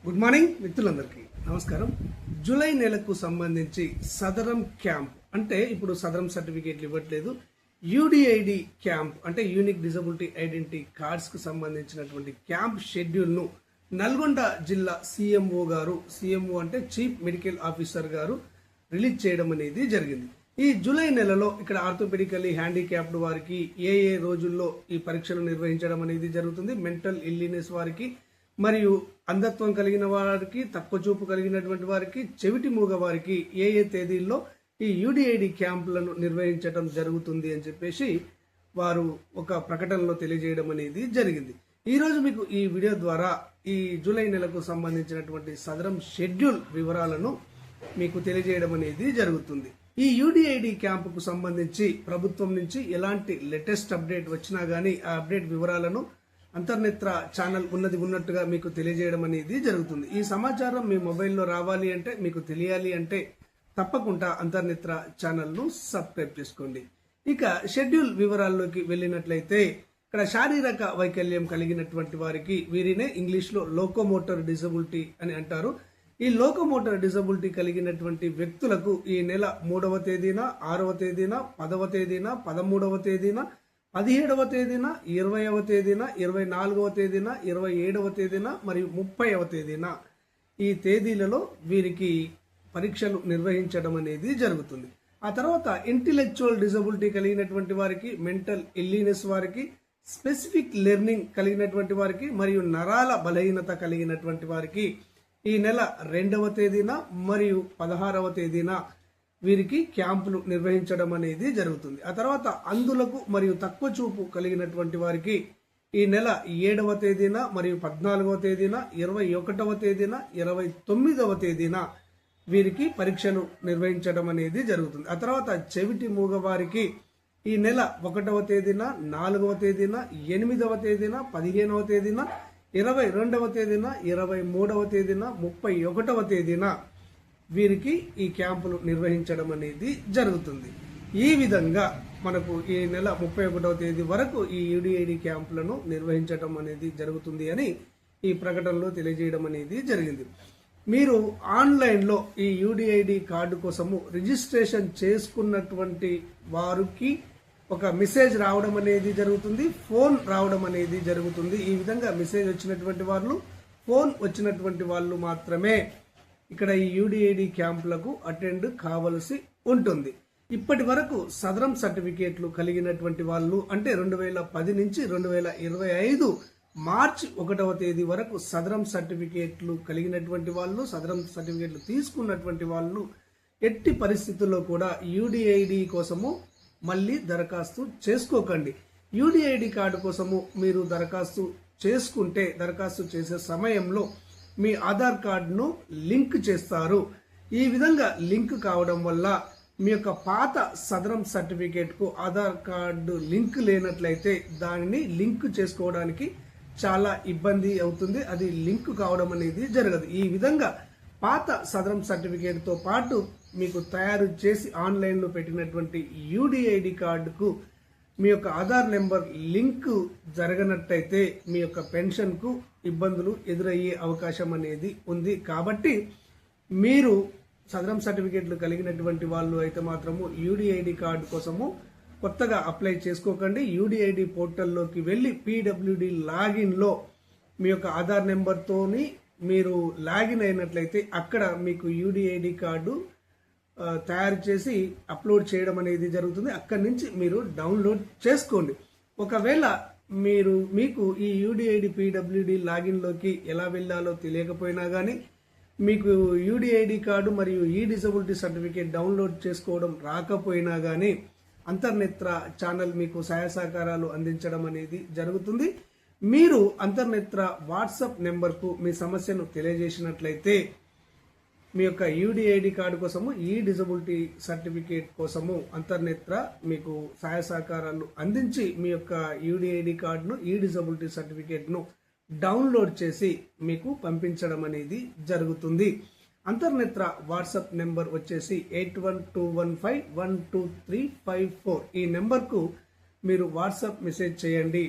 Good morning మిత్రులందరికీ నమస్కారం. July నెలకు సంబంధించి సదరం క్యాంప్ అంటే ఇప్పుడు సదరం సర్టిఫికేట్లు ఇవ్వట్లేదు. యూడిఐడి క్యాంప్ అంటే యూనిక్ డిజబిలిటీ ఐడెంటిటీ కార్డ్స్ కు సంబంధించినటువంటి క్యాంప్ షెడ్యూల్ ను నల్గొండ జిల్లా సిఎంఓ అంటే చీఫ్ మెడికల్ ఆఫీసర్ గారు రిలీజ్ చేయడం అనేది జరిగింది. ఈ జూలై నెలలో ఇక్కడ ఆర్థోపెడికల్లీ హ్యాండిక్యాప్డ్ వారికి ఏ రోజుల్లో ఈ పరీక్షలు నిర్వహించడం అనేది జరుగుతుంది. మెంటల్ ఇల్లీనెస్ వారికి మరియు అంధత్వం కలిగిన వారికి, తక్కువ చూపు కలిగినటువంటి వారికి, చెవిటి మూగ వారికి ఏ తేదీల్లో ఈ యూడిఐడి క్యాంపులను నిర్వహించడం జరుగుతుంది అని చెప్పేసి వారు ఒక ప్రకటనలో తెలియజేయడం అనేది జరిగింది. ఈ రోజు మీకు ఈ వీడియో ద్వారా ఈ జూలై నెలకు సంబంధించినటువంటి సదరం షెడ్యూల్ వివరాలను మీకు తెలియజేయడం అనేది జరుగుతుంది. ఈ యూడిఐడి క్యాంపుకు సంబంధించి ప్రభుత్వం నుంచి ఎలాంటి లేటెస్ట్ అప్డేట్ వచ్చినా గానీ ఆ అప్డేట్ వివరాలను అంతర్నేత్ర ఛానల్ ఉన్నట్టుగా మీకు తెలియజేయడం అనేది జరుగుతుంది. ఈ సమాచారం మీ మొబైల్లో రావాలి అంటే, మీకు తెలియాలి అంటే తప్పకుండా అంతర్నేత్ర ఛానల్ను సబ్స్క్రైబ్ చేసుకోండి. ఇక షెడ్యూల్ వివరాల్లోకి వెళ్ళినట్లయితే ఇక్కడ శారీరక వైకల్యం కలిగినటువంటి వారికి వీరినే ఇంగ్లీష్లో లోకోమోటర్ డిజబిలిటీ అని అంటారు. ఈ లోకోమోటర్ డిజబిలిటీ కలిగినటువంటి వ్యక్తులకు ఈ నెల 3వ తేదీన, 6వ తేదీన, 10వ తేదీన, 13వ తేదీన, 17వ తేదీన, 20వ తేదీన, 24వ తేదీన, 27వ తేదీన మరియు 30వ తేదీన ఈ తేదీలలో వీరికి పరీక్షలు నిర్వహించడం అనేది జరుగుతుంది. ఆ తర్వాత ఇంటెలెక్చువల్ డిజబిలిటీ కలిగినటువంటి వారికి, మెంటల్ ఇల్లీనెస్ వారికి, స్పెసిఫిక్ లెర్నింగ్ కలిగినటువంటి వారికి మరియు నరాల బలహీనత కలిగినటువంటి వారికి ఈ నెల 2వ తేదీన మరియు 16వ తేదీన వీరికి క్యాంపులు నిర్వహించడం అనేది జరుగుతుంది. ఆ తర్వాత అంధులకు మరియు తక్కువ చూపు కలిగినటువంటి వారికి ఈ నెల 7వ తేదీన మరియు 14వ తేదీన, 21వ తేదీన, 29వ తేదీన వీరికి పరీక్షలు నిర్వహించడం అనేది జరుగుతుంది. ఆ తర్వాత చెవిటి మూగ వారికి ఈ నెల 1వ తేదీన, 4వ తేదీన, 8వ తేదీన, 15వ తేదీన, 22వ తేదీన, 23వ తేదీన, 31వ తేదీన వీరికి ఈ క్యాంపులు నిర్వహించడం అనేది జరుగుతుంది. ఈ విధంగా మనకు ఈ నెల 31వ తేదీ వరకు ఈ యూడిఐడి క్యాంపులను నిర్వహించడం అనేది జరుగుతుంది అని ఈ ప్రకటనలో తెలియజేయడం అనేది జరిగింది. మీరు ఆన్లైన్లో ఈ యూడిఐడి కార్డు కోసము రిజిస్ట్రేషన్ చేసుకున్నటువంటి వారికి ఒక మెసేజ్ రావడం అనేది జరుగుతుంది, ఫోన్ రావడం అనేది జరుగుతుంది. ఈ విధంగా మెసేజ్ వచ్చినటువంటి వాళ్ళు, ఫోన్ వచ్చినటువంటి వాళ్ళు మాత్రమే ఇక్కడ ఈ యూడిఐడి క్యాంపులకు అటెండ్ కావలసి ఉంటుంది. ఇప్పటి వరకు సదరం సర్టిఫికేట్లు కలిగినటువంటి వాళ్ళు అంటే 2010 నుంచి 2025 మార్చి 1వ తేదీ వరకు సదరం సర్టిఫికేట్లు కలిగినటువంటి వాళ్ళు, సదరం సర్టిఫికేట్లు తీసుకున్నటువంటి వాళ్ళు ఎట్టి పరిస్థితుల్లో కూడా యూడిఐడి కోసము మళ్ళీ దరఖాస్తు చేసుకోకండి. యూడిఐడి కార్డు కోసము మీరు దరఖాస్తు చేసుకుంటే దరఖాస్తు చేసే సమయంలో మీ ఆధార్ కార్డును లింక్ చేస్తారు. ఈ విధంగా లింక్ కావడం వల్ల మీ యొక్క పాత సదరం సర్టిఫికేట్ కు ఆధార్ కార్డు లింక్ లేనట్లయితే దానిని లింక్ చేసుకోవడానికి చాలా ఇబ్బంది అవుతుంది. అది లింక్ కావడం అనేది జరగదు. ఈ విధంగా పాత సదరం సర్టిఫికేట్ తో పాటు మీకు తయారు చేసి ఆన్లైన్ లో పెట్టినటువంటి యూడిఐడి కార్డుకు మీ యొక్క ఆధార్ నెంబర్ లింక్ జరగనట్టయితే మీ యొక్క పెన్షన్ కు ఇబ్బందులు ఎదురయ్యే అవకాశం అనేది ఉంది. కాబట్టి మీరు సదరం సర్టిఫికేట్లు కలిగినటువంటి వాళ్ళు అయితే మాత్రము యూడిఐడి కార్డు కోసము కొత్తగా అప్లై చేసుకోకండి. యూడిఐడి పోర్టల్లోకి వెళ్ళి పీడబ్ల్యూడి లాగిన్ లో మీ యొక్క ఆధార్ నెంబర్ తోని మీరు లాగిన్ అయినట్లయితే అక్కడ మీకు యూడిఐడి కార్డు తయారు చేసి అప్లోడ్ చేయడం అనేది జరుగుతుంది. అక్కడి నుంచి మీరు డౌన్లోడ్ చేసుకోండి. ఒకవేళ మీకు ఈ యూడిఐడి పీడబ్ల్యూడి లాగిన్ లోకి ఎలా వెళ్ళాలో తెలియకపోయినా గానీ, మీకు యూడిఐడి కార్డు మరియు ఈ డిజబిలిటీ సర్టిఫికేట్ డౌన్లోడ్ చేసుకోవడం రాకపోయినా గానీ అంతర్నేత్ర ఛానల్ మీకు సహాయ సహకారాలు అందించడం అనేది జరుగుతుంది. మీరు అంతర్నేత్ర వాట్సాప్ నెంబర్కు మీ సమస్యను తెలియజేసినట్లయితే మీ యొక్క యూడిఐడి కార్డు కోసము, ఈ డిజబిలిటీ సర్టిఫికేట్ కోసము అంతర్నేత్ర మీకు సహాయ సహకారాలు అందించి మీ యొక్క యూడిఐడి కార్డును, ఈ డిజబిలిటీ సర్టిఫికేట్ ను డౌన్లోడ్ చేసి మీకు పంపించడం అనేది జరుగుతుంది. అంతర్నేత్ర వాట్సాప్ నెంబర్ వచ్చేసి 8121512354. ఈ నెంబర్కు మీరు వాట్సాప్ మెసేజ్ చేయండి.